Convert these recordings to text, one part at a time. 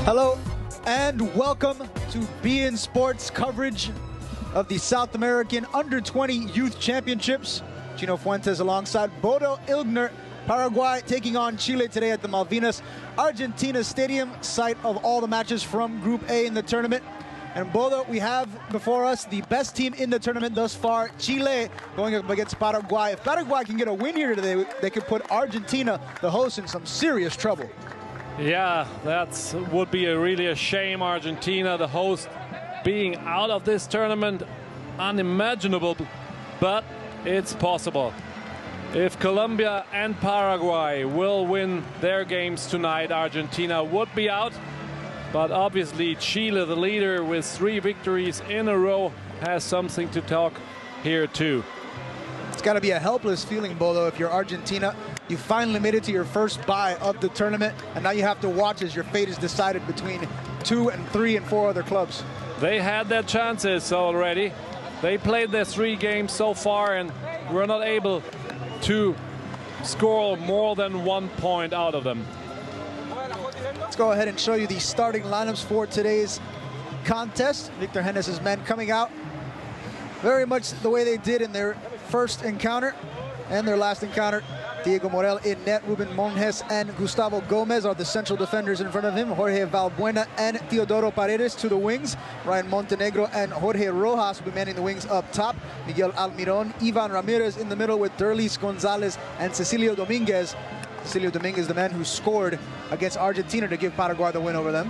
Hello and welcome to Bein Sport's coverage of the South American Under-20 Youth Championships. Gino Fuentes alongside Bodo Illgner. Paraguay taking on Chile today at the Malvinas Argentina Stadium, site of all the matches from Group A in the tournament. And Bodo, we have before us the best team in the tournament thus far, Chile, going up against Paraguay. If Paraguay can get a win here today, they could put Argentina, the host, in some serious trouble. Yeah, that would be really a shame. Argentina, the host, being out of this tournament, unimaginable, but it's possible. If Colombia and Paraguay will win their games tonight, Argentina would be out. But obviously Chile, the leader with 3 victories in a row, has something to talk here too. It's got to be a helpless feeling, Bodo, if you're Argentina. You finally made it to your first bye of the tournament, and now you have to watch as your fate is decided between 2 and 3 and 4 other clubs. They had their chances already. They played their 3 games so far and were not able to score more than 1 point out of them. Let's go ahead and show you the starting lineups for today's contest. Victor Hennes' men coming out very much the way they did in their first encounter and their last encounter. Diego Morel in net, Ruben Monjes and Gustavo Gomez are the central defenders in front of him. Jorge Valbuena and Teodoro Paredes to the wings. Ryan Montenegro and Jorge Rojas will be manning the wings up top. Miguel Almiron, Ivan Ramirez in the middle with Derlis Gonzalez and Cecilio Dominguez. Cecilio Dominguez, the man who scored against Argentina to give Paraguay the win over them.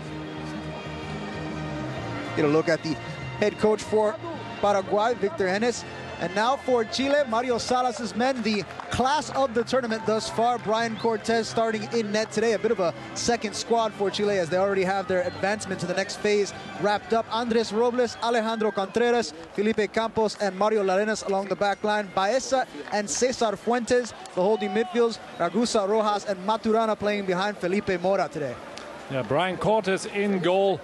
Get a look at the head coach for Paraguay, Victor Hennes. And now for Chile, Mario Salas' men, the class of the tournament thus far. Brian Cortez starting in net today. A bit of a second squad for Chile as they already have their advancement to the next phase wrapped up. Andres Robles, Alejandro Contreras, Felipe Campos, and Mario Larenas along the back line. Baeza and Cesar Fuentes, the holding midfields. Ragusa Rojas and Maturana playing behind Felipe Mora today. Yeah, Brian Cortez in goal,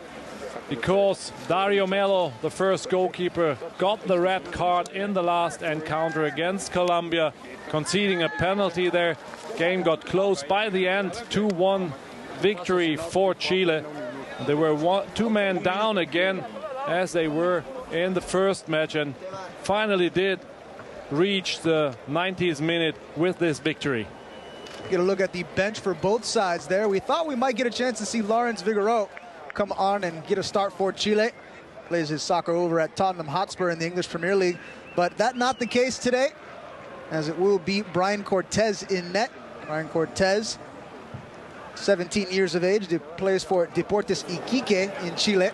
because Dario Melo, the first goalkeeper, got the red card in the last encounter against Colombia, conceding a penalty there. Game got close by the end, 2-1 victory for Chile. They were 2 men down again, as they were in the first match, and finally did reach the 90th minute with this victory. Get a look at the bench for both sides there. We thought we might get a chance to see Lawrence Vigoro come on and get a start for Chile. Plays his soccer over at Tottenham Hotspur in the English Premier League, but that's not the case today, as it will be Brian Cortez in net. Brian Cortez, 17 years of age, plays for Deportes Iquique in Chile.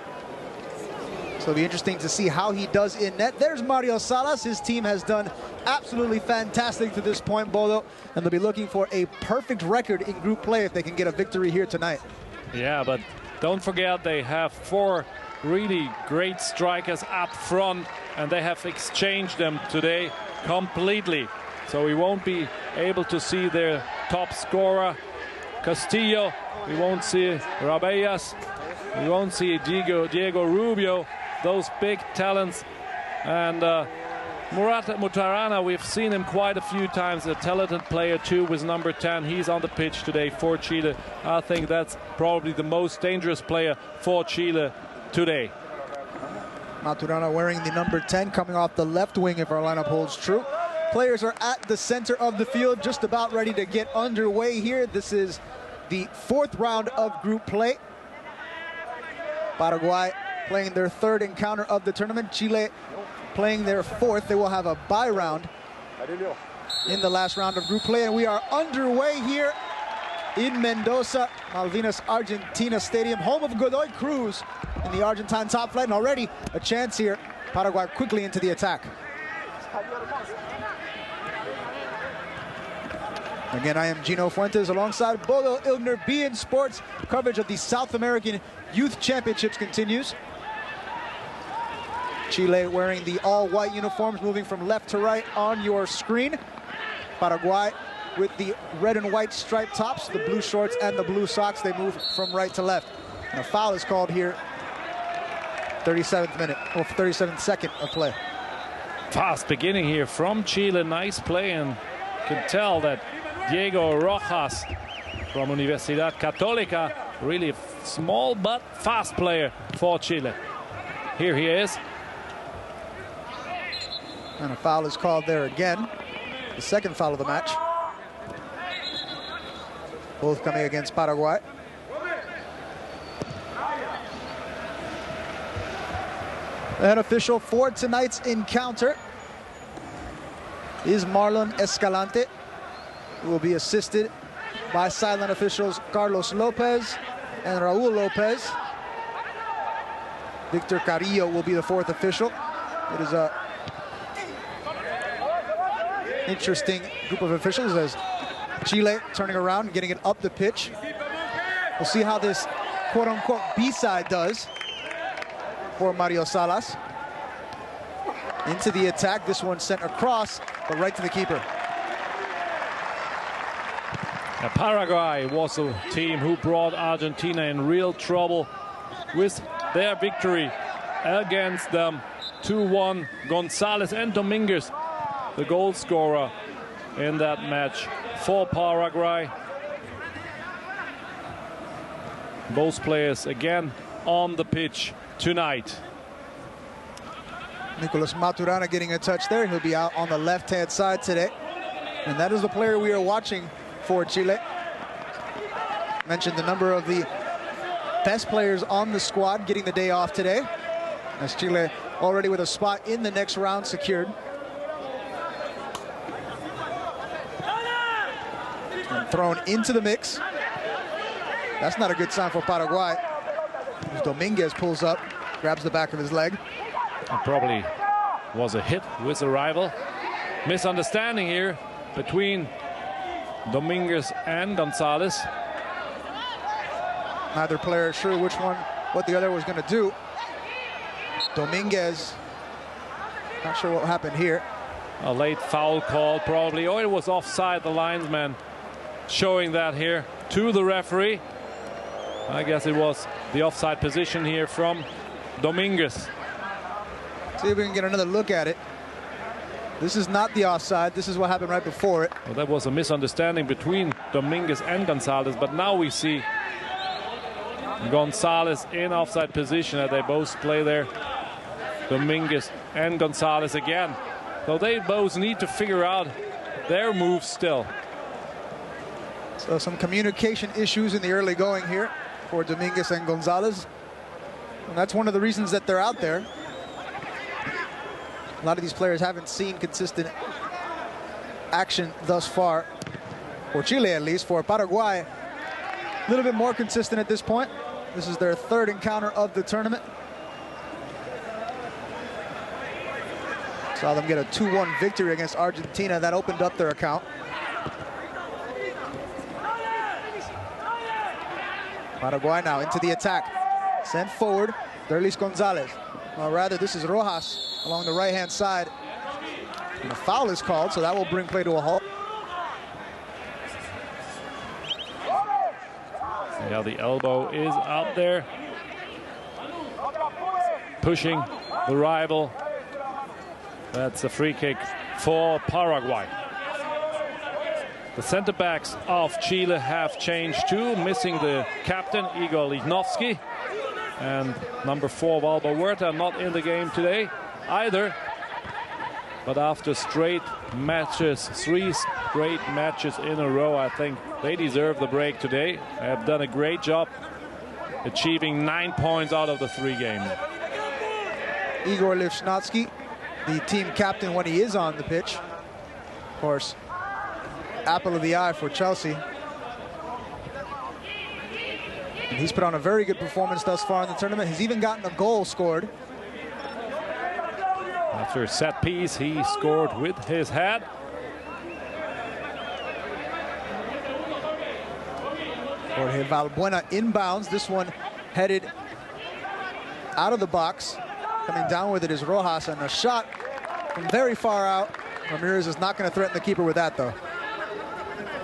So it'll be interesting to see how he does in net. There's Mario Salas. His team has done absolutely fantastic to this point, Bodo, and they'll be looking for a perfect record in group play if they can get a victory here tonight. Yeah, but don't forget they have 4 really great strikers up front, and they have exchanged them today completely. So we won't be able to see their top scorer, Castillo. We won't see Rabellas. We won't see Diego Rubio, those big talents. And Mutarana, we've seen him quite a few times, a talented player too with number 10. He's on the pitch today for Chile. I think that's probably the most dangerous player for Chile today. Maturana wearing the number 10, coming off the left wing if our lineup holds true. Players are at the center of the field, just about ready to get underway here. This is the 4th round of group play. Paraguay playing their 3rd encounter of the tournament. Chile playing their 4th. They will have a bye round in the last round of group play, and we are underway here in Mendoza, Malvinas Argentina Stadium, home of Godoy Cruz in the Argentine top flight, and already a chance here. Paraguay quickly into the attack. Again, I am Gino Fuentes alongside Bodo Illgner. Bein Sports coverage of the South American Youth Championships continues. Chile wearing the all-white uniforms, moving from left to right on your screen. Paraguay with the red and white striped tops, the blue shorts and the blue socks. They move from right to left. And a foul is called here. 37th minute, or 37th second of play. Fast beginning here from Chile. Nice play, and you can tell that Diego Rojas from Universidad Católica really a small but fast player for Chile. Here he is. And a foul is called there again. The second foul of the match. Both coming against Paraguay. The head official for tonight's encounter is Marlon Escalante, who will be assisted by silent officials Carlos Lopez and Raul Lopez. Victor Carrillo will be the fourth official. It is a interesting group of officials as Chile turning around and getting it up the pitch. We'll see how this quote-unquote B-side does for Mario Salas. Into the attack, this one sent across, but right to the keeper. Now, Paraguay was a team who brought Argentina in real trouble with their victory against them. 2-1, Gonzalez and Dominguez, the goal scorer in that match for Paraguay. Both players again on the pitch tonight. Nicolas Maturana getting a touch there. He'll be out on the left-hand side today. And that is the player we are watching for Chile. Mentioned the number of the best players on the squad getting the day off today, as Chile already with a spot in the next round secured. And thrown into the mix. That's not a good sign for Paraguay. As Dominguez pulls up, grabs the back of his leg. It probably was a hit with the rival. Misunderstanding here between Dominguez and Gonzalez. Neither player sure what the other was going to do. Dominguez, not sure what happened here. A late foul call probably, or it was offside. The linesman showing that here to the referee. I guess it was the offside position here from Dominguez. See if we can get another look at it. This is not the offside. This is what happened right before it. Well, that was a misunderstanding between Dominguez and Gonzalez, but now we see Gonzalez in offside position as they both play there. Dominguez and Gonzalez again. So they both need to figure out their moves still. So some communication issues in the early going here for Dominguez and Gonzalez. And that's one of the reasons that they're out there. A lot of these players haven't seen consistent action thus far, for Chile at least. For Paraguay, a little bit more consistent at this point. This is their third encounter of the tournament. Saw them get a 2-1 victory against Argentina. That opened up their account. Paraguay now into the attack. Sent forward, Derlis Gonzalez. Or rather, this is Rojas along the right-hand side. And a foul is called, so that will bring play to a halt. Yeah, the elbow is out there, pushing the rival. That's a free kick for Paraguay. The center backs of Chile have changed too, missing the captain Igor Lichnowsky, and number 4 Valbo Huerta not in the game today either. But after straight matches, 3 straight matches in a row, I think they deserve the break today. They have done a great job achieving 9 points out of the 3 games. Igor Lichnowsky, the team captain when he is on the pitch. Of course, apple of the eye for Chelsea. And he's put on a very good performance thus far in the tournament. He's even gotten a goal scored. After a set piece, he scored with his head. Jorge Valbuena inbounds. This one headed out of the box. Coming down with it is Rojas, and a shot from very far out. Ramirez is not going to threaten the keeper with that, though.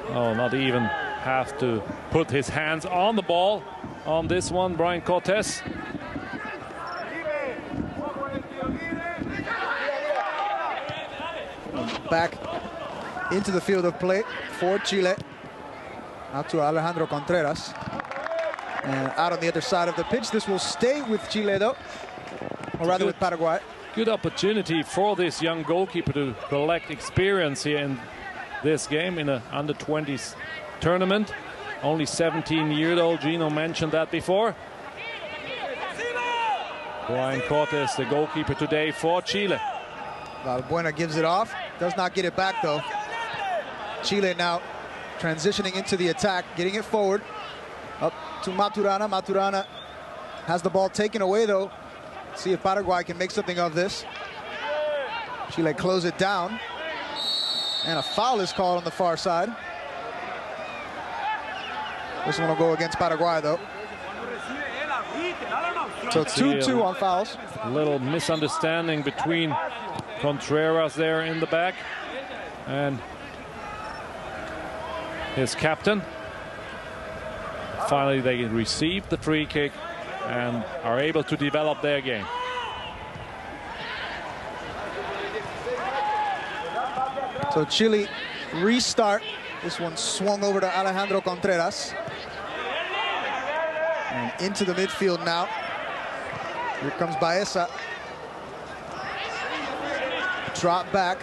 Oh, not even have to put his hands on the ball on this one, Brian Cortés. Back into the field of play for Chile. Out to Alejandro Contreras. And out on the other side of the pitch. This will stay with Chile, though, or rather with Paraguay. Good opportunity for this young goalkeeper to collect experience here in this game in an under-20s tournament. Only 17 years old. Gino mentioned that before. Brian Cortes, the goalkeeper today for Chile. Valbuena gives it off. Does not get it back, though. Chile now transitioning into the attack, getting it forward. Up to Maturana. Maturana has the ball taken away, though. See if Paraguay can make something of this. Chile close it down. And a foul is called on the far side. This one will go against Paraguay, though. So 2-2 on fouls. A little misunderstanding between Contreras there in the back and his captain. Finally, they received the free kick and are able to develop their game. So Chile restart. This one swung over to Alejandro Contreras. And into the midfield now. Here comes Baeza. Drop back.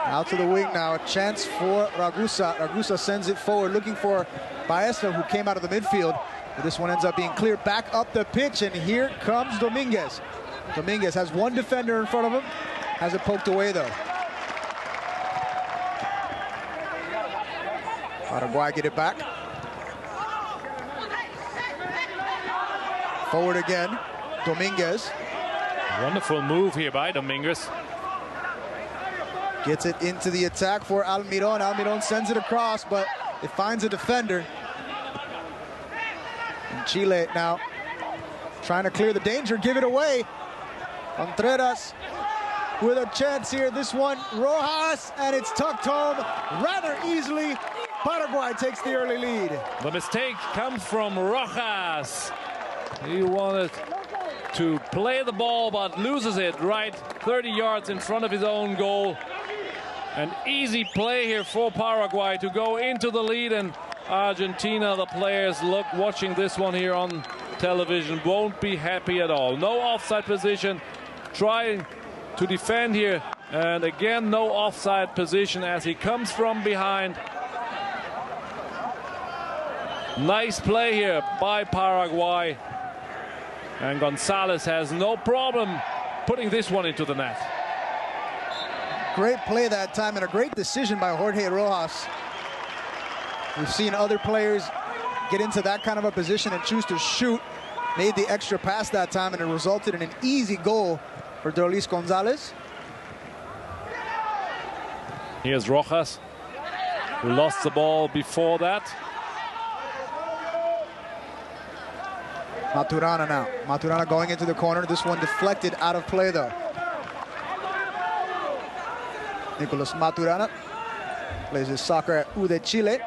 Out to the wing now. A chance for Ragusa. Ragusa sends it forward looking for Baeza, who came out of the midfield. But this one ends up being cleared back up the pitch. And here comes Dominguez. Dominguez has one defender in front of him. Has it poked away, though. Paraguay get it back. Forward again. Dominguez. Wonderful move here by Dominguez. Gets it into the attack for Almiron. Almiron sends it across, but it finds a defender. And Chile now trying to clear the danger, give it away. Contreras with a chance here. This one, Rojas, and it's tucked home rather easily. Paraguay takes the early lead. The mistake comes from Rojas. He wanted to play the ball, but loses it right 30 yards in front of his own goal. An easy play here for Paraguay to go into the lead, and Argentina, the players watching this one here on television, won't be happy at all. No offside position, trying to defend here, and again no offside position as he comes from behind. Nice play here by Paraguay, and Gonzalez has no problem putting this one into the net. Great play that time and a great decision by Jorge Rojas. We've seen other players get into that kind of a position and choose to shoot. Made the extra pass that time, and it resulted in an easy goal for Dorlis Gonzalez. Here's Rojas, who lost the ball before that. Maturana now. Maturana going into the corner. This one deflected out of play, though. Nicolas Maturana plays his soccer at U de Chile.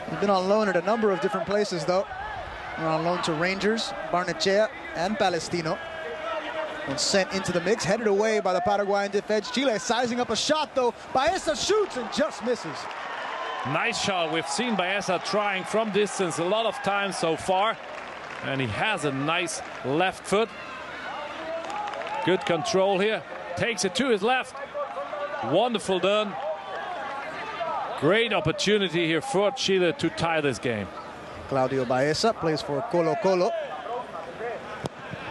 He's been on loan at a number of different places, though. We're on loan to Rangers, Barnechea, and Palestino. And sent into the mix, headed away by the Paraguayan defense. Chile sizing up a shot, though. Baeza shoots and just misses. Nice shot. We've seen Baeza trying from distance a lot of times so far. And he has a nice left foot. Good control here. Takes it to his left. Wonderful done. Great opportunity here for Chile to tie this game. Claudio Baeza plays for Colo Colo.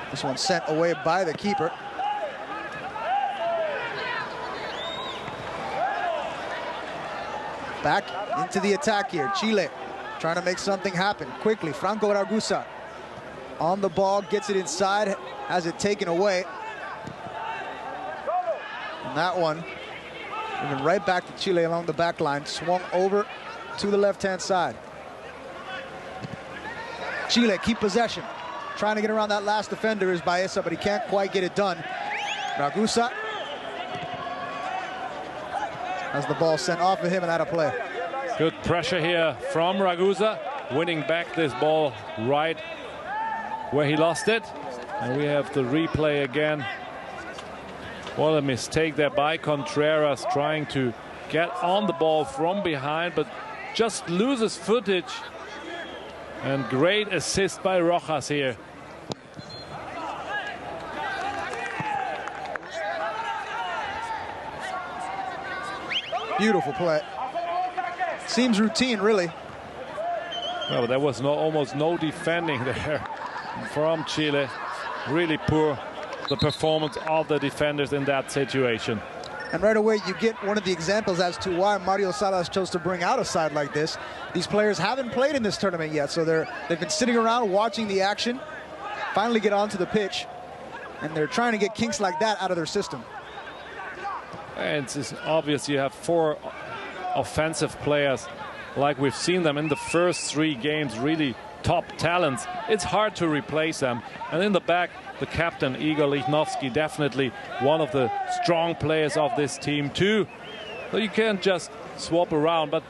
This one sent away by the keeper. Back into the attack here. Chile trying to make something happen quickly. Franco Ragusa on the ball, gets it inside, has it taken away. And that one moving right back to Chile along the back line, swung over to the left-hand side. Chile keep possession. Trying to get around that last defender is Baeza, but he can't quite get it done. Ragusa has the ball sent off of him and out of play. Good pressure here from Ragusa, winning back this ball right where he lost it. And we have the replay again. What a mistake there by Contreras, trying to get on the ball from behind, but just loses footage. And great assist by Rojas here. Beautiful play. Seems routine, really. Well, there was almost no defending there from Chile. Really poor, the performance of the defenders in that situation. And right away, you get one of the examples as to why Mario Salas chose to bring out a side like this. These players haven't played in this tournament yet, so they've been sitting around watching the action, finally get onto the pitch, and they're trying to get kinks like that out of their system. And it's obvious you have 4 offensive players like we've seen them in the first 3 games, really top talents. It's hard to replace them. And in the back, the captain, Igor Lichnowsky, definitely one of the strong players of this team too. So you can't just swap around. But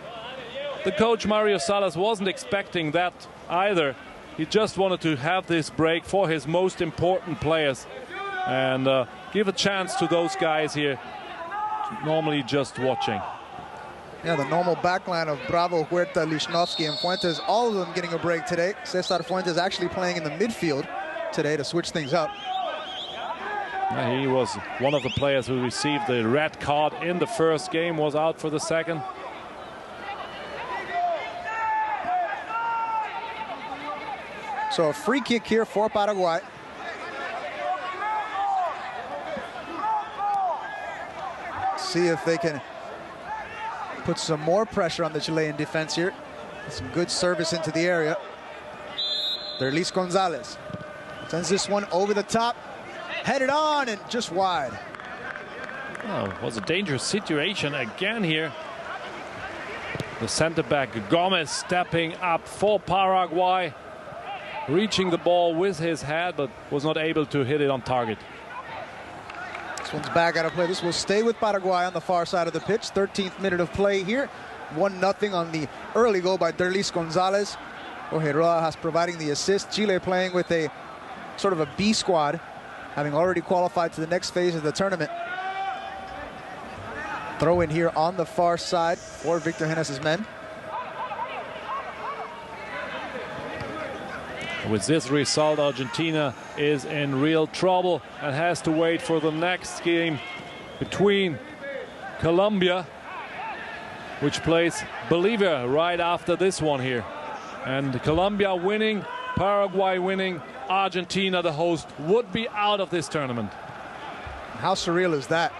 the coach, Mario Salas, wasn't expecting that either. He just wanted to have this break for his most important players and give a chance to those guys here, normally just watching. Yeah, the normal backline of Bravo, Huerta, Lichnowsky, and Fuentes, all of them getting a break today. Cesar Fuentes actually playing in the midfield today to switch things up. He was one of the players who received the red card in the first game, was out for the second. So a free kick here for Paraguay. See if they can put some more pressure on the Chilean defense here. Some good service into the area. Derlis Gonzalez sends this one over the top, headed on and just wide. Oh, it was a dangerous situation again here. The center back Gomez stepping up for Paraguay, reaching the ball with his head, but was not able to hit it on target. This one's back out of play. This will stay with Paraguay on the far side of the pitch. 13th minute of play here. 1-0 on the early goal by Derlis Gonzalez. Jorge Rojas providing the assist. Chile playing with a sort of a B squad, having already qualified to the next phase of the tournament. Throw in here on the far side for Victor Hennes's men. With this result, Argentina is in real trouble and has to wait for the next game between Colombia, which plays Bolivia right after this one here. And Colombia winning, Paraguay winning, Argentina, the host, would be out of this tournament. How surreal is that?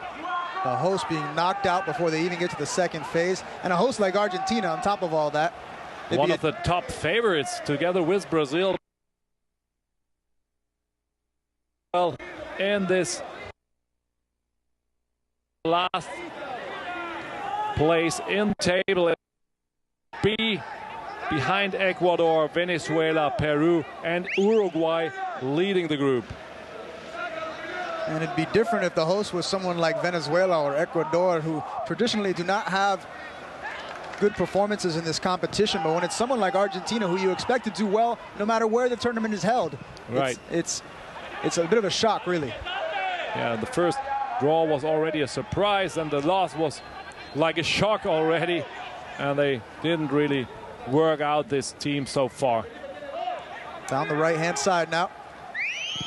The host being knocked out before they even get to the second phase. And a host like Argentina on top of all that. One of the top favorites together with Brazil. Well, in this last place in the table, B behind Ecuador, Venezuela, Peru, and Uruguay leading the group. And it'd be different if the host was someone like Venezuela or Ecuador, who traditionally do not have good performances in this competition. But when it's someone like Argentina, who you expect to do well no matter where the tournament is held, right, it's a bit of a shock, really. Yeah, the first draw was already a surprise, and the loss was like a shock already, and they didn't really work out this team so far. Down the right-hand side now.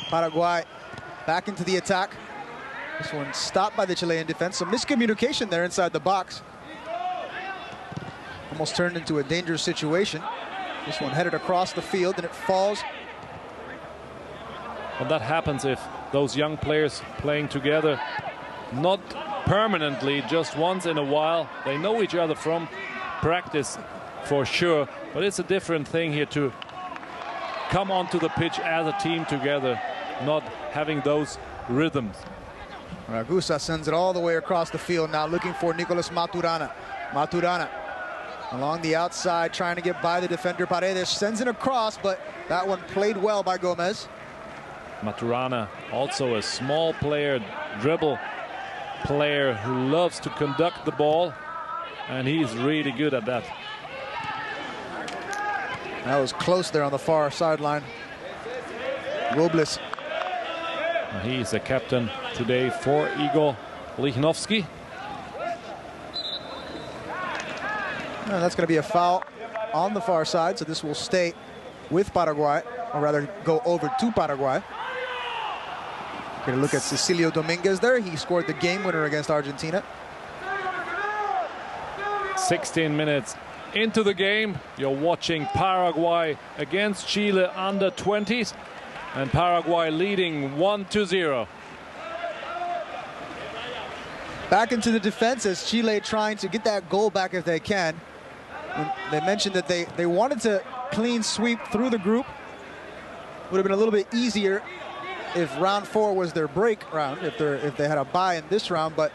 Paraguay back into the attack. This one stopped by the Chilean defense. Some miscommunication there inside the box. Almost turned into a dangerous situation. This one headed across the field and it falls. Well, that happens if those young players playing together, not permanently, just once in a while. They know each other from practice for sure, but it's a different thing here to come onto the pitch as a team together, not having those rhythms. Ragusa sends it all the way across the field now, looking for Nicolas Maturana. Maturana along the outside, trying to get by the defender. Paredes sends it across, but that one played well by Gomez. Maturana, also a small player, dribble player who loves to conduct the ball, and he's really good at that. That was close there on the far sideline. Robles. He's the captain today for Igor Lichnowsky. And that's going to be a foul on the far side, so this will stay with Paraguay, or rather go over to Paraguay. Going to look at Cecilio Dominguez there. He scored the game winner against Argentina. 16 minutes into the game. You're watching Paraguay against Chile under 20s, and Paraguay leading 1-0. Back into the defense as Chile trying to get that goal back if they can. They mentioned that they wanted to clean sweep through the group. Would have been a little bit easier if round 4 was their break round, if they had a bye in this round, but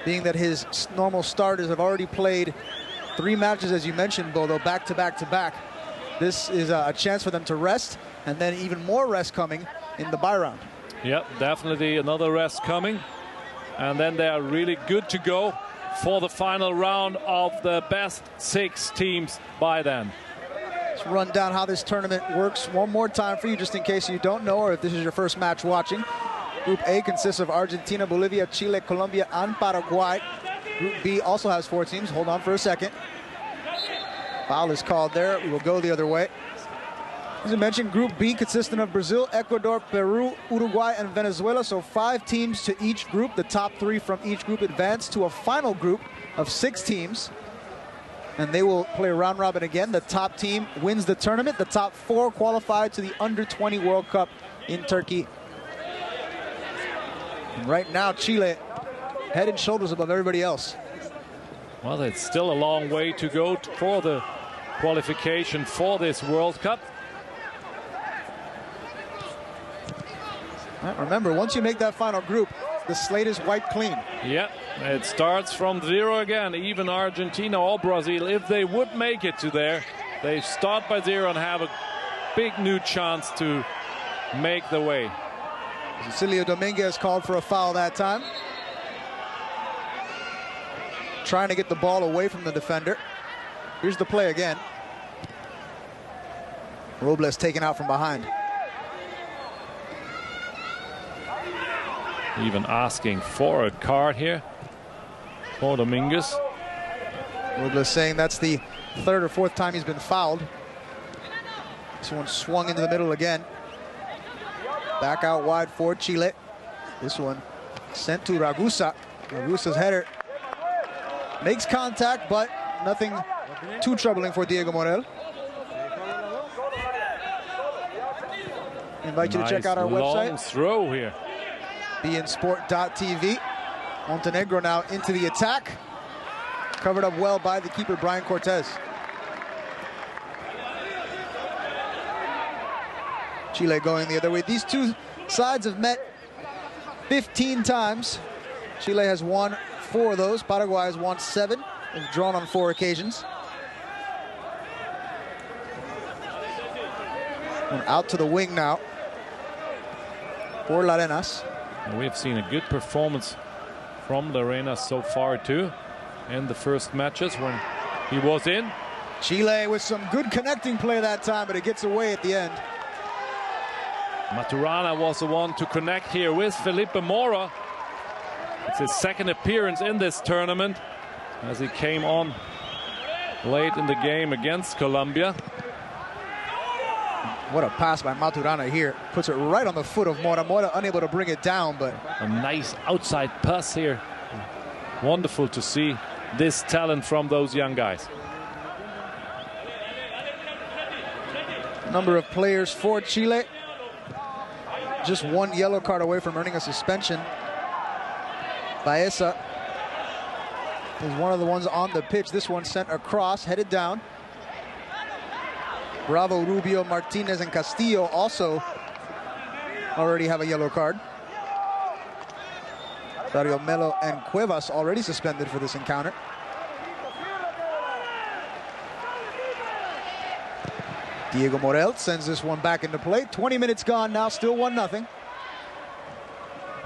being that his normal starters have already played 3 matches, as you mentioned, Bodo, back to back to back, this is a chance for them to rest, and then even more rest coming in the bye round. Yep, definitely another rest coming. And then they are really good to go for the final round of the best 6 teams by then. Let's run down how this tournament works one more time for you, just in case you don't know, or if this is your first match watching. Group A consists of Argentina, Bolivia, Chile, Colombia, and Paraguay. Group B also has 4 teams. Hold on for a second. Foul is called there. We will go the other way. As I mentioned, Group B consisting of Brazil, Ecuador, Peru, Uruguay, and Venezuela. So 5 teams to each group. The top 3 from each group advance to a final group of 6 teams. And they will play round robin again. The top team wins the tournament. The top 4 qualify to the Under-20 World Cup in Turkey. And right now, Chile head and shoulders above everybody else. Well, it's still a long way to go for the qualification for this World Cup. Remember, once you make that final group, the slate is wiped clean. Yeah, it starts from 0 again. Even Argentina or Brazil, if they would make it to there, they start by 0 and have a big new chance to make the way. Cecilio Dominguez called for a foul that time. Trying to get the ball away from the defender. Here's the play again. Robles taken out from behind. Even asking for a card here for Dominguez. Robles saying that's the 3rd or 4th time he's been fouled. This one swung into the middle again. Back out wide for Chile. This one sent to Ragusa. Ragusa's header makes contact, but nothing too troubling for Diego Morel. Invite you to check out our website. Long throw here. beinsport.tv. Montenegro now into the attack. Covered up well by the keeper, Brian Cortez. Chile going the other way. These two sides have met 15 times. Chile has won 4 of those. Paraguay has won 7. They've drawn on 4 occasions. And out to the wing now for Larenas. We've seen a good performance from Larenas so far too in the first matches when he was in. Chile with some good connecting play that time, but it gets away at the end. Maturana was the one to connect here with Felipe Mora. It's his 2nd appearance in this tournament as he came on late in the game against Colombia. What a pass by Maturana here. Puts it right on the foot of Mora. Mora unable to bring it down, but a nice outside pass here. Wonderful to see this talent from those young guys. Number of players for Chile. Just 1 yellow card away from earning a suspension. Baeza is one of the ones on the pitch. This one sent across, headed down. Bravo, Rubio, Martinez, and Castillo also already have a yellow card. Dario Melo and Cuevas already suspended for this encounter. Diego Morel sends this one back into play. 20 minutes gone now, still 1-0.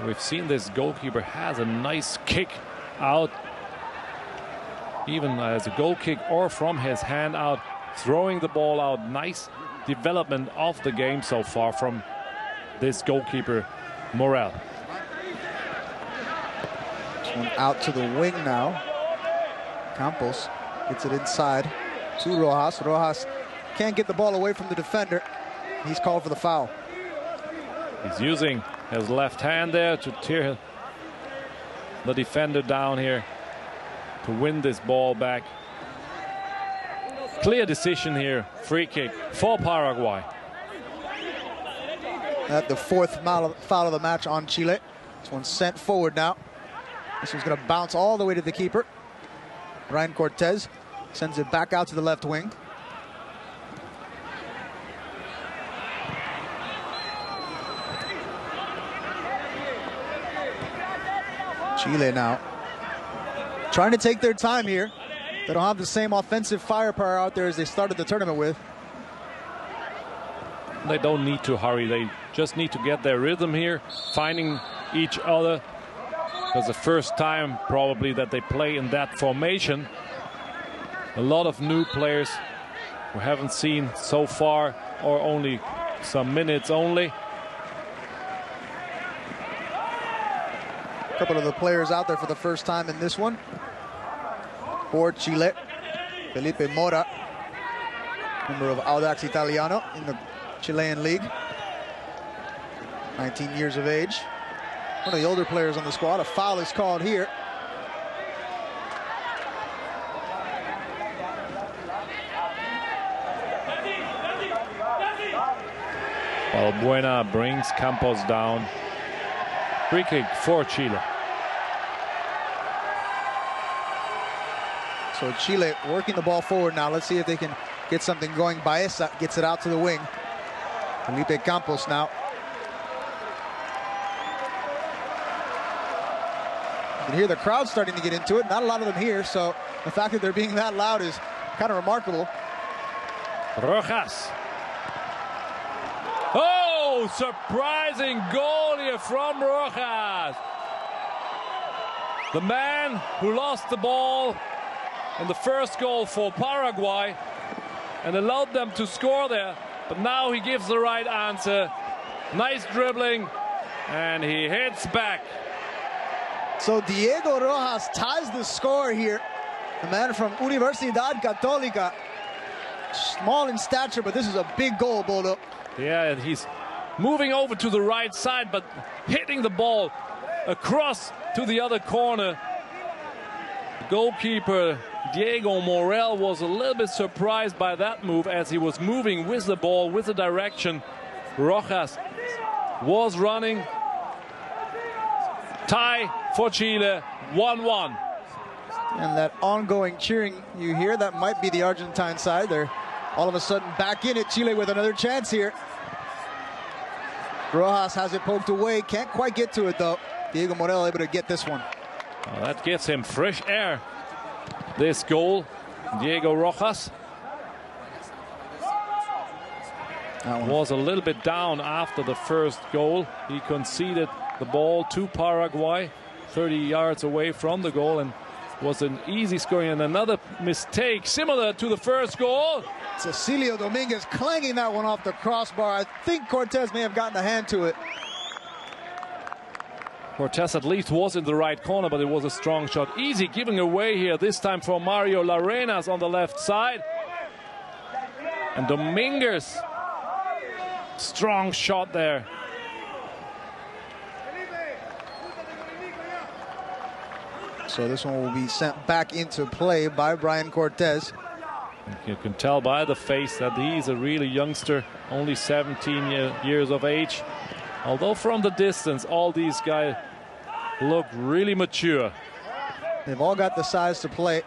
We've seen this goalkeeper has a nice kick out, even as a goal kick or from his hand out, throwing the ball out. Nice development of the game so far from this goalkeeper, Morel. This one out to the wing now. Campos Gets it inside to Rojas. Rojas can't get the ball away from the defender. He's called for the foul. He's using his left hand there to tear the defender down here to win this ball back. Clear decision here. Free kick for Paraguay. At the fourth foul of the match on Chile. This one's sent forward now. This one's going to bounce all the way to the keeper. Ryan Cortez sends it back out to the left wing. Chile now trying to take their time here. They don't have the same offensive firepower out there as they started the tournament with. They don't need to hurry. They just need to get their rhythm here, finding each other. It's the first time probably that they play in that formation. A lot of new players we haven't seen so far, or only some minutes only. A couple of the players out there for the first time in this one. For Chile, Felipe Mora, member of Audax Italiano in the Chilean league. 19 years of age. One of the older players on the squad. A foul is called here. Balbuena brings Campos down. Free kick for Chile. So Chile working the ball forward now. Let's see if they can get something going. Baeza gets it out to the wing. Felipe Campos now. You can hear the crowd starting to get into it. Not a lot of them here, so the fact that they're being that loud is kind of remarkable. Rojas. Oh, surprising goal here from Rojas. The man who lost the ball in the first goal for Paraguay and allowed them to score there. But now he gives the right answer. Nice dribbling, and he hits back. So Diego Rojas ties the score here. The man from Universidad Católica. Small in stature, but this is a big goal, Bodo. Yeah, and he's moving over to the right side, but hitting the ball across to the other corner. The goalkeeper Diego Morel was a little bit surprised by that move as he was moving with the ball, with the direction. Rojas was running. Tie for Chile, 1-1. And that ongoing cheering you hear, that might be the Argentine side. They're all of a sudden back in it. Chile with another chance here. Rojas has it poked away. Can't quite get to it, though. Diego Morel able to get this one. Well, that gives him fresh air. This goal, Diego Rojas was a little bit down after the first goal. He conceded the ball to Paraguay, 30 yards away from the goal, and was an easy scoring. And another mistake similar to the first goal. Cecilio Dominguez clanging that one off the crossbar. I think Cortez may have gotten a hand to it. Cortez at least was in the right corner, but it was a strong shot. Easy giving away here, this time from Mario Larenas on the left side. And Dominguez, strong shot there. So this one will be sent back into play by Brian Cortez. You can tell by the face that he's a really youngster, only 17 years of age. Although from the distance, all these guys look really mature. They've all got the size to play.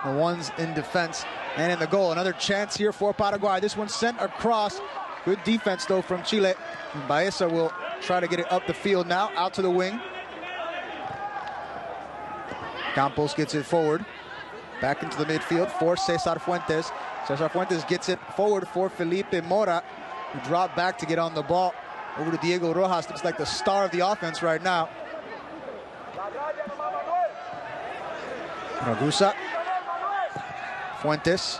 The ones in defense and in the goal. Another chance here for Paraguay. This one sent across. Good defense, though, from Chile. And Baeza will try to get it up the field now, out to the wing. Campos gets it forward. Back into the midfield for Cesar Fuentes. Cesar Fuentes gets it forward for Felipe Mora, who dropped back to get on the ball. Over to Diego Rojas. Looks like the star of the offense right now. Ragusa. Fuentes.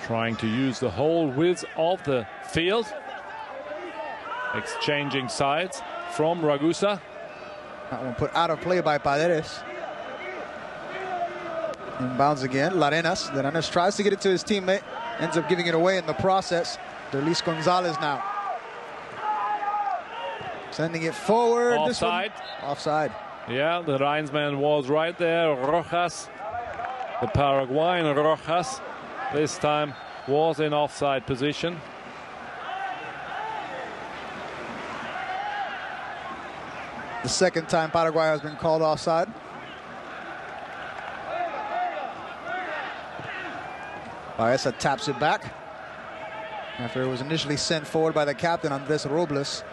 Trying to use the whole width of the field. Exchanging sides from Ragusa. That one put out of play by Paredes. Inbounds again. Larenas tries to get it to his teammate. Ends up giving it away in the process. Luis Gonzalez now. Sending it forward. Offside. Offside. Yeah, the linesman was right there. Rojas, the Paraguayan Rojas, this time was in offside position. The second time Paraguay has been called offside. Baeza taps it back after it was initially sent forward by the captain, Andres Robles.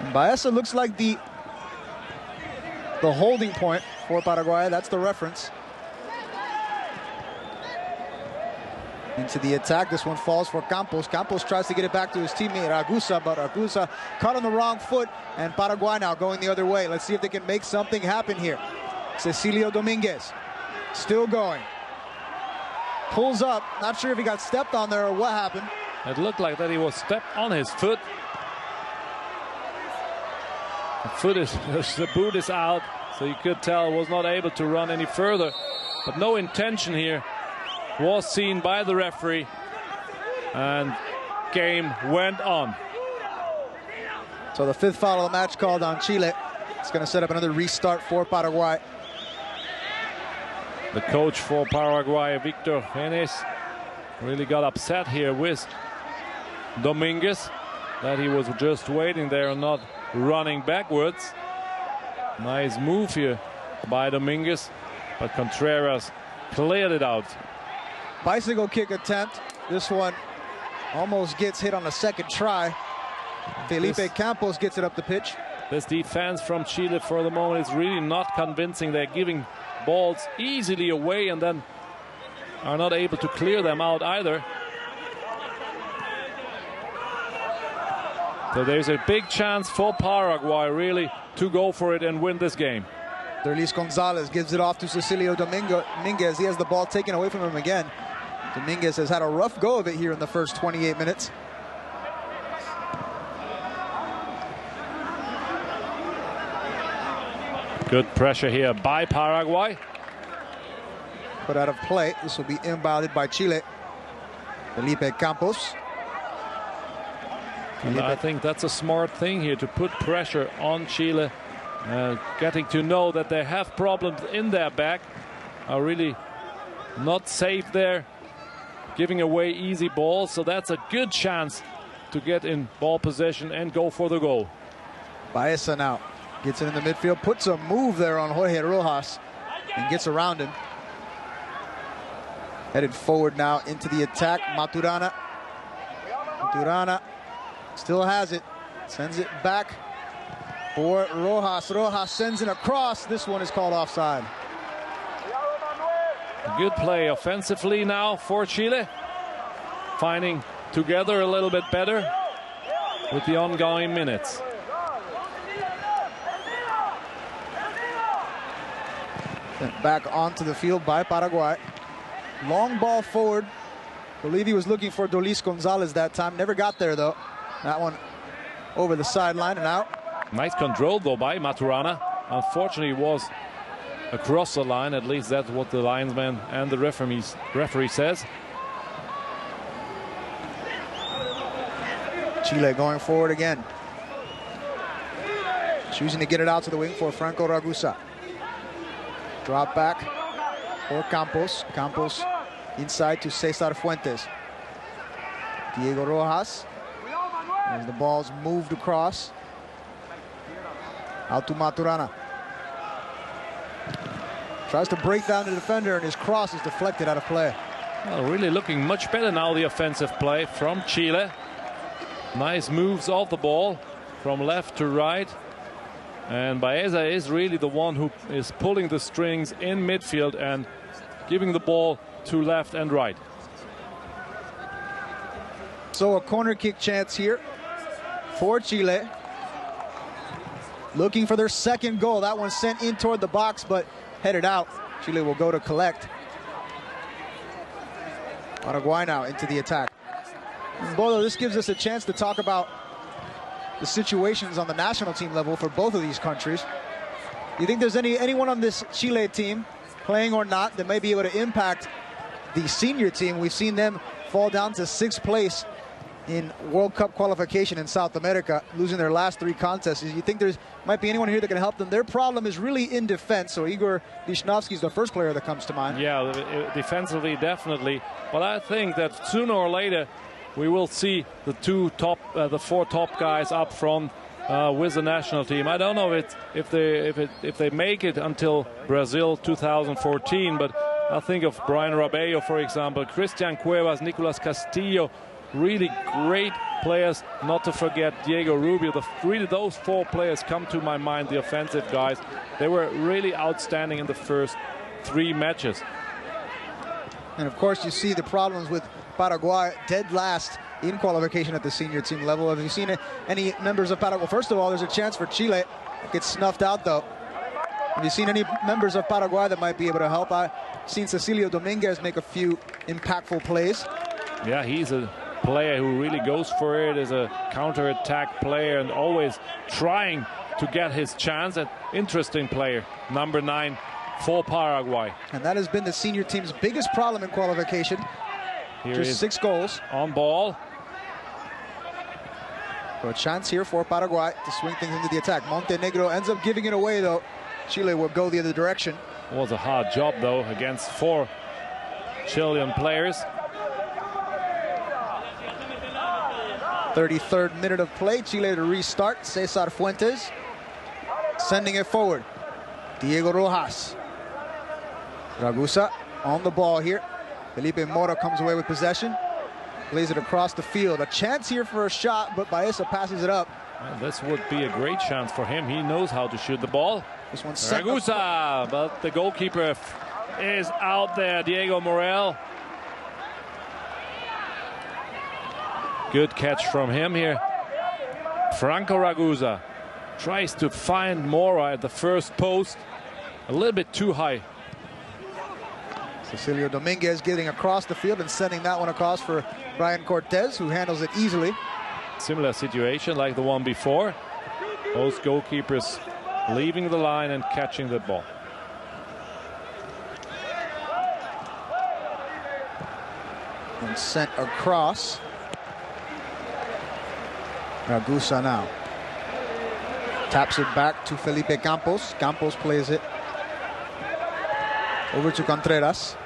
And Baeza looks like the holding point for Paraguay. That's the reference. Into the attack. This one falls for Campos. Campos tries to get it back to his teammate Ragusa, but Ragusa caught on the wrong foot, and Paraguay now going the other way. Let's see if they can make something happen here. Cecilio Dominguez still going. Pulls up. Not sure if he got stepped on there or what happened. It looked like that he was stepped on his foot. The boot is out, so you could tell was not able to run any further. But no intention here was seen by the referee, and game went on. So the fifth foul of the match called on Chile. It's going to set up another restart for Paraguay. The coach for Paraguay, Victor Renes, really got upset here with Dominguez, that he was just waiting there and not running backwards. Nice move here by Dominguez, but Contreras cleared it out. Bicycle kick attempt. This one almost gets hit on the second try. Felipe Campos gets it up the pitch. This defense from Chile for the moment is really not convincing. They're giving balls easily away and then are not able to clear them out either. So there's a big chance for Paraguay really to go for it and win this game. Luis Gonzalez gives it off to Cecilio Dominguez. He has the ball taken away from him again. Dominguez has had a rough go of it here in the first 28 minutes. Good pressure here by Paraguay. Put out of play. This will be inbounded by Chile. Felipe Campos. And I think that's a smart thing here, to put pressure on Chile. Getting to know that they have problems in their back, are really not safe there, giving away easy balls. So that's a good chance to get in ball possession and go for the goal. Baeza now gets it in the midfield, puts a move there on Jorge Rojas and gets around him. Headed forward now into the attack. Maturana still has it, sends it back for Rojas. Rojas sends it across. This one is called offside. Good play offensively now for Chile, finding together a little bit better with the ongoing minutes. Sent back onto the field by Paraguay. Long ball forward. Believe he was looking for Luis Gonzalez that time. Never got there though. That one over the sideline and out. Nice control though by Maturana. Unfortunately, it was across the line. At least that's what the linesman and the referee says. Chile going forward again. Choosing to get it out to the wing for Franco Ragusa. Drop back for Campos. Campos inside to Cesar Fuentes. Diego Rojas. As the ball's moved across. Out to Maturana. Tries to break down the defender, and his cross is deflected out of play. Well, really looking much better now, the offensive play from Chile. Nice moves off the ball from left to right. And Baeza is really the one who is pulling the strings in midfield and giving the ball to left and right. So a corner kick chance here for Chile. Looking for their second goal. That one sent in toward the box, but headed out. Chile will go to collect. Paraguay now into the attack. Bolo, this gives us a chance to talk about the situations on the national team level for both of these countries. Do you think there's anyone on this Chile team playing or not, they may be able to impact the senior team. We've seen them fall down to 6th place in World Cup qualification in South America, losing their last 3 contests. You think there might be anyone here that can help them? Their problem is really in defense, so Igor Lichnowsky is the first player that comes to mind. Yeah, defensively, definitely. But I think that sooner or later we will see the 4 top guys up front with the national team. I don't know if they make it until Brazil 2014, but I think of Brian Rabello, for example, Christian Cuevas, Nicolas Castillo, really great players, not to forget Diego Rubio. Really, those 4 players come to my mind, the offensive guys. They were really outstanding in the first 3 matches. And of course, you see the problems with Paraguay, dead last in qualification at the senior team level. Have you seen any members of Paraguay? First of all, there's a chance for Chile. Gets snuffed out, though. Have you seen any members of Paraguay that might be able to help? I've seen Cecilio Dominguez make a few impactful plays. Yeah, he's a player who really goes for it, is a counter-attack player and always trying to get his chance. An interesting player, number 9 for Paraguay. And that has been the senior team's biggest problem in qualification. Just 6 goals. On ball. So a chance here for Paraguay to swing things into the attack. Montenegro ends up giving it away, though. Chile will go the other direction. It was a hard job, though, against 4 Chilean players. 33rd minute of play. Chile to restart. Cesar Fuentes sending it forward. Diego Rojas. Ragusa on the ball here. Felipe Mora comes away with possession. Plays it across the field. A chance here for a shot, but Baeza passes it up. Well, this would be a great chance for him. He knows how to shoot the ball. This one's Ragusa, but the goalkeeper is out there, Diego Morel. Good catch from him here. Franco Ragusa tries to find Mora at the first post. A little bit too high. Cecilio Dominguez getting across the field and sending that one across for Brian Cortez, who handles it easily. Similar situation like the one before. Both goalkeepers leaving the line and catching the ball. And sent across. Ragusa now. Taps it back to Felipe Campos. Campos plays it over to Contreras.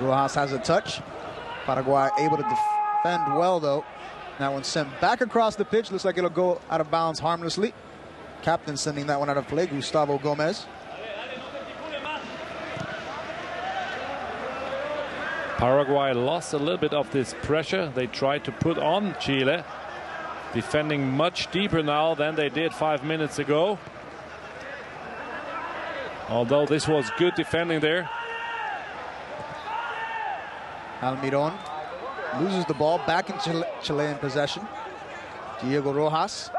Rojas has a touch. Paraguay able to defend well, though. That one sent back across the pitch. Looks like it'll go out of bounds harmlessly. Captain sending that one out of play, Gustavo Gomez. Paraguay lost a little bit of this pressure they tried to put on Chile. Defending much deeper now than they did 5 minutes ago. Although this was good defending there. Almiron loses the ball back in Chilean possession. Diego Rojas.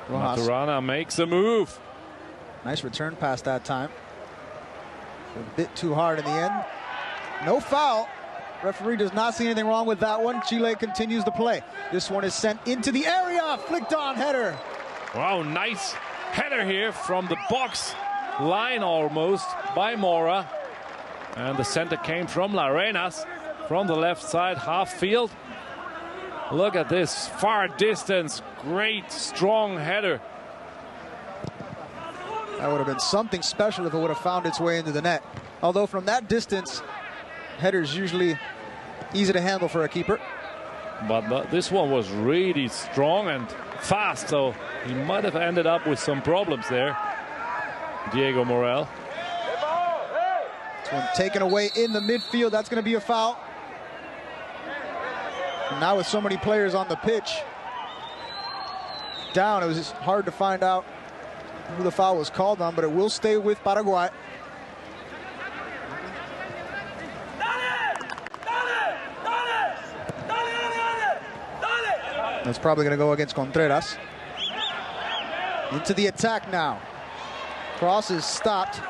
Maturana makes a move. Nice return pass that time. A bit too hard in the end. No foul. Referee does not see anything wrong with that one. Chile continues to play. This one is sent into the area. Flicked on header. Wow, nice header here from the box line almost by Mora. And the center came from Larenas from the left side, half field. Look at this far distance. Great, strong header. That would have been something special if it would have found its way into the net. Although from that distance, headers usually easy to handle for a keeper. But this one was really strong and fast, so he might have ended up with some problems there. Diego Morel. This one taken away in the midfield. That's going to be a foul. And now with so many players on the pitch down, it was just hard to find out who the foul was called on, but it will stay with Paraguay. That's probably going to go against Contreras. Into the attack now. Cross is stopped.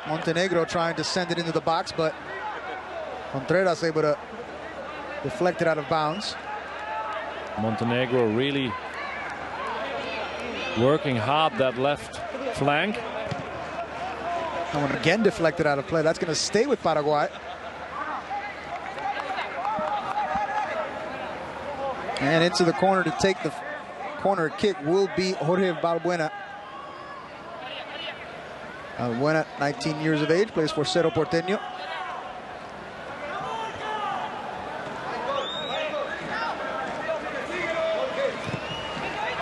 Montenegro trying to send it into the box, but Contreras able to deflect it out of bounds. Montenegro really working hard that left flank. That one again deflected out of play. That's going to stay with Paraguay. And into the corner to take the corner kick will be Jorge Balbuena. Balbuena, 19 years of age, plays for Cerro Porteño.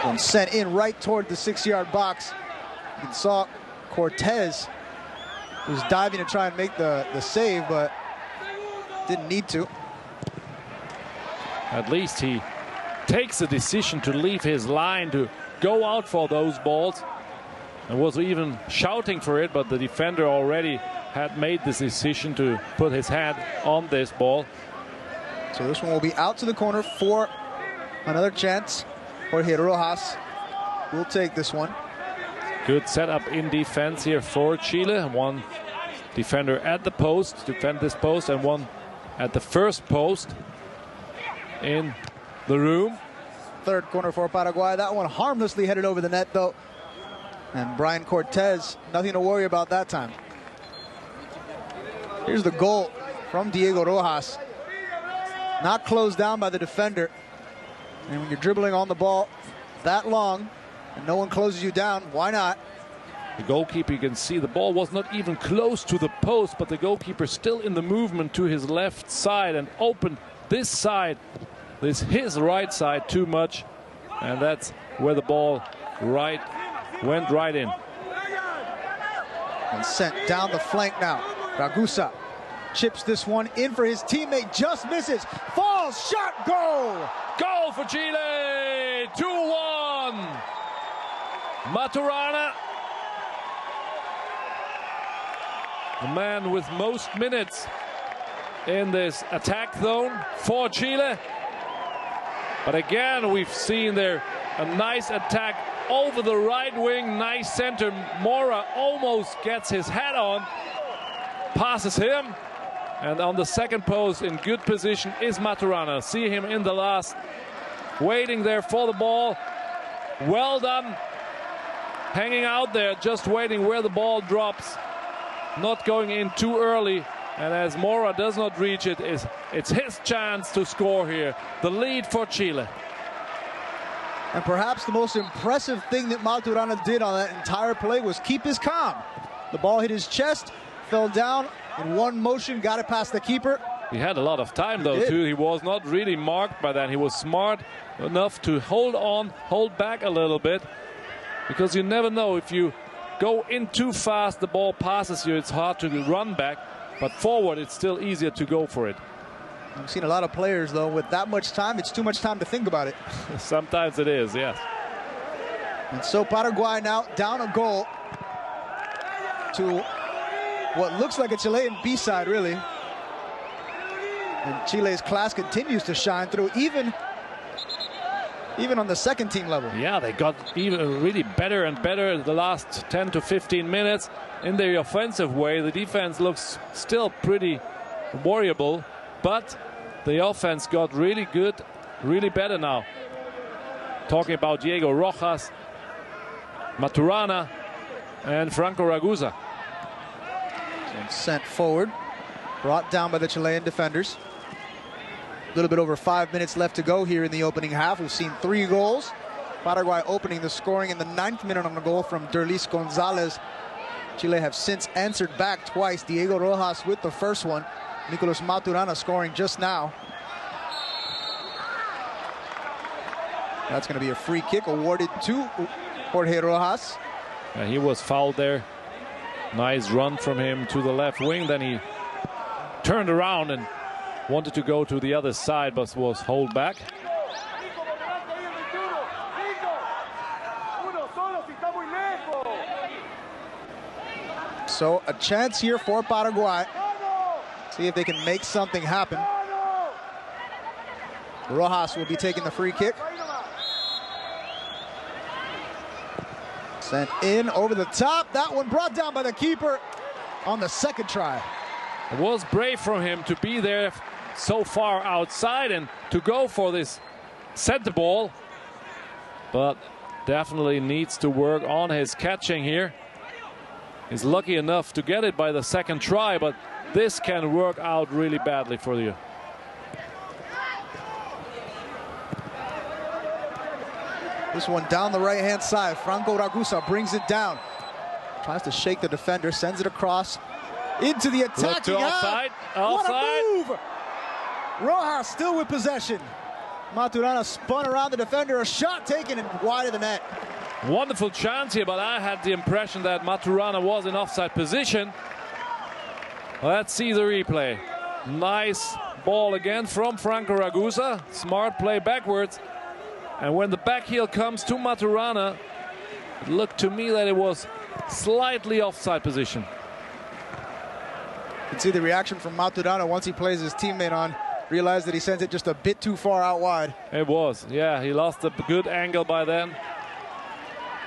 One sent in right toward the 6-yard box. You saw Cortez was diving to try and make the save, but didn't need to. At least he takes the decision to leave his line to go out for those balls. And was even shouting for it, but the defender already had made this decision to put his hand on this ball. So this one will be out to the corner for another chance. Jorge Rojas will take this one. Good setup in defense here for Chile. One defender at the post, defend this post, and one at the first post in the room. Third corner for Paraguay. That one harmlessly headed over the net, though. And Brian Cortez, nothing to worry about that time. Here's the goal from Diego Rojas. Not closed down by the defender. And when you're dribbling on the ball that long and no one closes you down, why not? The goalkeeper, you can see the ball was not even close to the post, but the goalkeeper still in the movement to his left side and opened this side, his right side, too much. And that's where the ball went right in. And sent down the flank now. Ragusa chips this one in for his teammate, just misses, falls, shot, goal! Goal for Chile, 2-1. Maturana, the man with most minutes in this attack zone for Chile. But again, we've seen there a nice attack over the right wing, nice center. Mora almost gets his head on, passes him, and on the second post in good position is Maturana. See him in the last, waiting there for the ball. Well done, hanging out there, just waiting where the ball drops, not going in too early. And as Mora does not reach it, it's his chance to score here. The lead for Chile. And perhaps the most impressive thing that Maturana did on that entire play was keep his calm. The ball hit his chest, fell down in one motion, got it past the keeper. He had a lot of time though too. He was not really marked by that. He was smart enough to hold on, hold back a little bit, because you never know, if you go in too fast, the ball passes you, it's hard to run back, but forward it's still easier to go for it. I've seen a lot of players, though, with that much time, it's too much time to think about it. Sometimes it is, yes. And so Paraguay now down a goal to what looks like a Chilean B-side, really. And Chile's class continues to shine through, even on the second team level. Yeah, they got even really better and better the last 10 to 15 minutes in their offensive way. The defense looks still pretty worryable, but the offense got really good, really better now. Talking about Diego Rojas, Maturana, and Franco Ragusa. And sent forward, brought down by the Chilean defenders. A little bit over 5 minutes left to go here in the opening half. We've seen 3 goals. Paraguay opening the scoring in the 9th minute on a goal from Derlis Gonzalez. Chile have since answered back twice. Diego Rojas with the first one. Nicolas Maturana scoring just now. That's going to be a free kick awarded to Jorge Rojas. He was fouled there. Nice run from him to the left wing. Then he turned around and wanted to go to the other side, but was held back. So a chance here for Paraguay. See if they can make something happen. Rojas will be taking the free kick. Sent in over the top. That one brought down by the keeper on the second try. It was brave from him to be there so far outside and to go for this center ball. But definitely needs to work on his catching here. He's lucky enough to get it by the second try, but this can work out really badly for you. This one down the right-hand side. Franco Ragusa brings it down. Tries to shake the defender, sends it across into the attacking Look to offside. What a move! Rojas still with possession. Maturana spun around the defender, a shot taken and wide of the net. Wonderful chance here, but I had the impression that Maturana was in offside position. Let's see the replay. Nice ball again from Franco Ragusa. Smart play backwards. And when the back heel comes to Maturana, it looked to me that it was slightly offside position. You can see the reaction from Maturana once he plays his teammate on. Realized that he sent it just a bit too far out wide. It was, yeah. He lost a good angle by then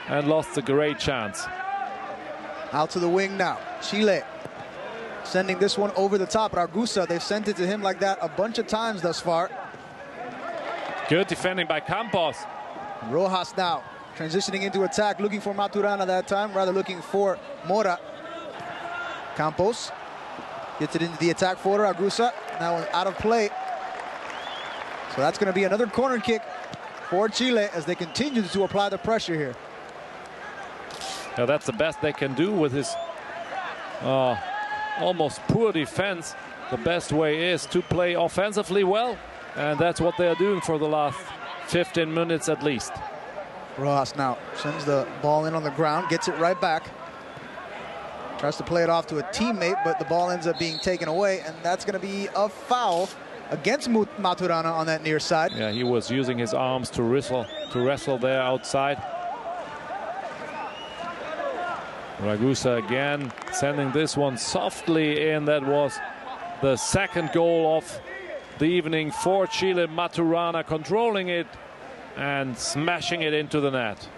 and lost a great chance. Out to the wing now. Chile sending this one over the top. Ragusa, they've sent it to him like that a bunch of times thus far. Good defending by Campos. Rojas now transitioning into attack, looking for Maturana that time, rather looking for Mora. Campos gets it into the attack for Ragusa. Now out of play. So that's going to be another corner kick for Chile as they continue to apply the pressure here. Yeah, that's the best they can do with his almost poor defense. The best way is to play offensively well, and that's what they are doing for the last 15 minutes at least. Rojas now sends the ball in on the ground, gets it right back. Tries to play it off to a teammate, but the ball ends up being taken away, and that's going to be a foul against Maturana on that near side. Yeah, he was using his arms to wrestle there outside. Ragusa again sending this one softly in. That was the second goal of the evening for Chile. Maturana controlling it and smashing it into the net.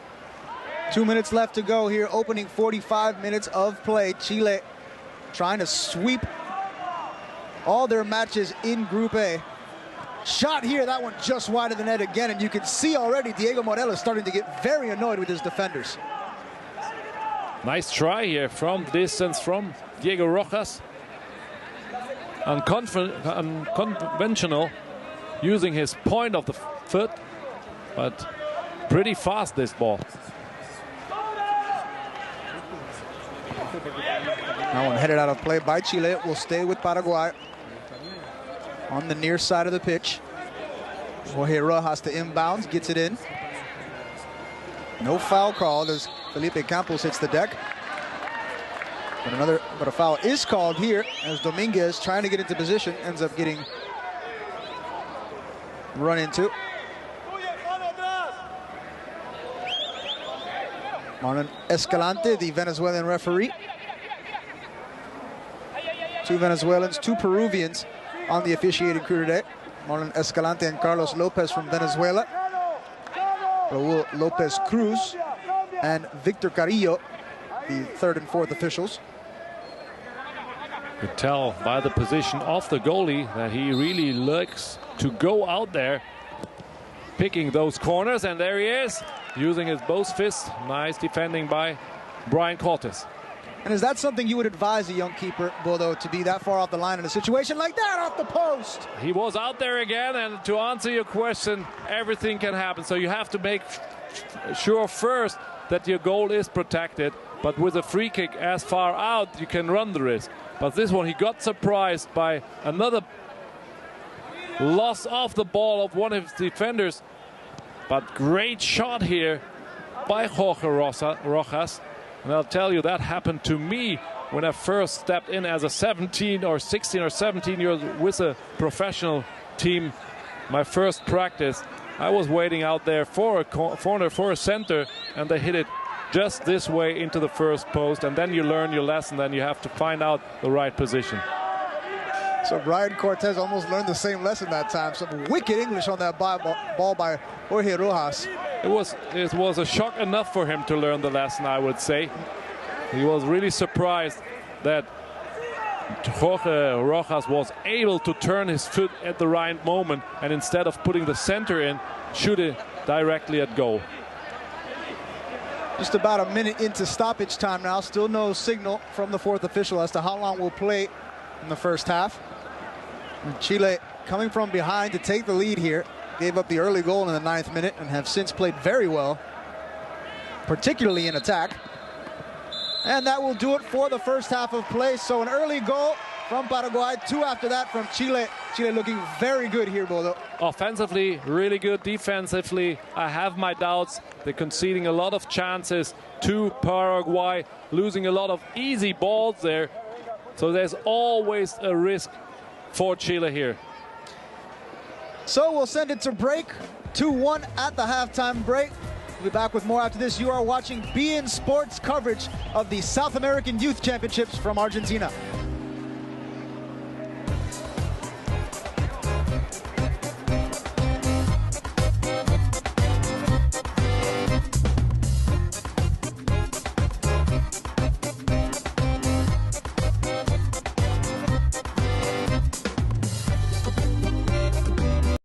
2 minutes left to go here, opening 45 minutes of play. Chile trying to sweep all their matches in Group A. Shot here, that one just wide of the net again, and you can see already Diego Morelos starting to get very annoyed with his defenders. Nice try here from distance from Diego Rojas. Unconventional, using his point of the foot, but pretty fast this ball. That one headed out of play by Chile. It will stay with Paraguay on the near side of the pitch. Jorge Rojas to inbounds, gets it in. No foul called as Felipe Campos hits the deck. But a foul is called here as Dominguez, trying to get into position, ends up getting run into. Marlon Escalante, the Venezuelan referee. Two Venezuelans, two Peruvians on the officiating crew today. Marlon Escalante and Carlos Lopez from Venezuela. Raul Lopez Cruz and Victor Carrillo, the third and fourth officials. You could tell by the position of the goalie that he really likes to go out there picking those corners, and there he is using his both fists. Nice defending by Brian Cortes. And is that something you would advise a young keeper, Bodo, to be that far off the line in a situation like that, off the post? He was out there again, and to answer your question, everything can happen. So you have to make sure first that your goal is protected, but with a free kick as far out, you can run the risk. But this one, he got surprised by another loss of the ball of one of his defenders. But great shot here by Jorge Rojas. And I'll tell you, that happened to me when I first stepped in as a 16 or 17-year-old with a professional team. My first practice, I was waiting out there for a corner, for a center, and they hit it just this way into the first post. And then you learn your lesson, then you have to find out the right position. So Brian Cortes almost learned the same lesson that time. Some wicked English on that ball by Jorge Rojas. It was a shock enough for him to learn the lesson, I would say. He was really surprised that Jorge Rojas was able to turn his foot at the right moment, and instead of putting the center in, shoot it directly at goal. Just about a minute into stoppage time now. Still no signal from the fourth official as to how long we'll play in the first half. And Chile coming from behind to take the lead here. Gave up the early goal in the 9th minute and have since played very well, particularly in attack. And that will do it for the first half of play. So an early goal from Paraguay, 2 after that from Chile. Chile looking very good here, Bodo. Offensively, really good. Defensively, I have my doubts. They're conceding a lot of chances to Paraguay, losing a lot of easy balls there. So there's always a risk for Chile here. So we'll send it to break. 2-1 at the halftime break. We'll be back with more after this. You are watching Bein Sport's coverage of the South American Youth Championships from Argentina.